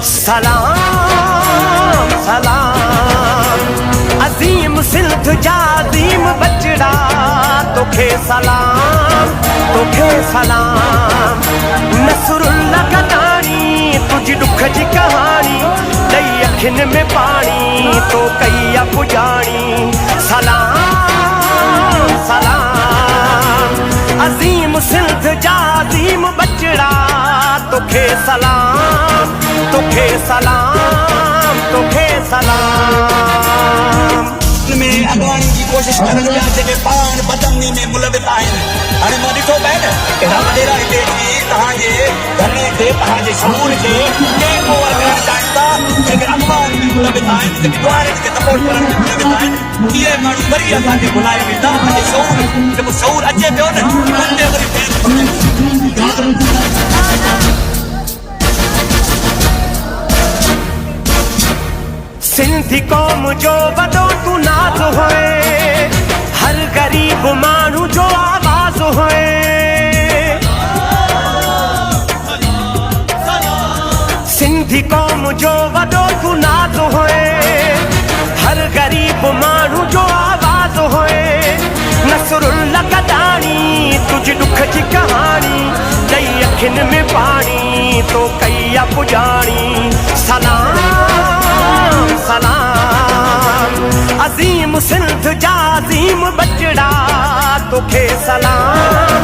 सलाम सलाम अजीम सिंध जा अजीम बचड़ा तोखे सलाम नसरुल्ला गदानी तुझी दुख जी कहानी दई अखिन में पानी तो कई पुजानी सलाम सलाम अजीम सिंध जा अजीम बचड़ा तोखे सलाम में अगवानी की कोशिश करन पिया जेके पान बदमनी में मुलवित आहिनि। हाणे मां ॾिठो पिया न अहिड़ा वॾेरा हिते अची तव्हांजे धरणे ते तव्हांजे शहूर खे कंहिं कोवर करणु चाहिनि था जेके अगवानी में मुलवित आहिनि जेके द्वारनि खे सपोर्ट करण में मुलवित आहिनि। इहे माण्हू वरी असांखे घुलाए वेंदा पंहिंजे शहूर जेको शहूर अचे पियो न उनते वरी सिंधी कौम जो वॾो तू नाज़ होए हर गरीब माण्हू जो आवाज़ होए सिंधी कौम जो वॾो तू नाज़ होए हर गरीब माण्हू जो आवाज़ होए नसरुल्ला गदानी तुझी दुख जी कहानी दई अखिन में पानी तो कई पुजानी सलाम सलाम अजीम सिंध जा अजीम बचड़ा तोखे सलाम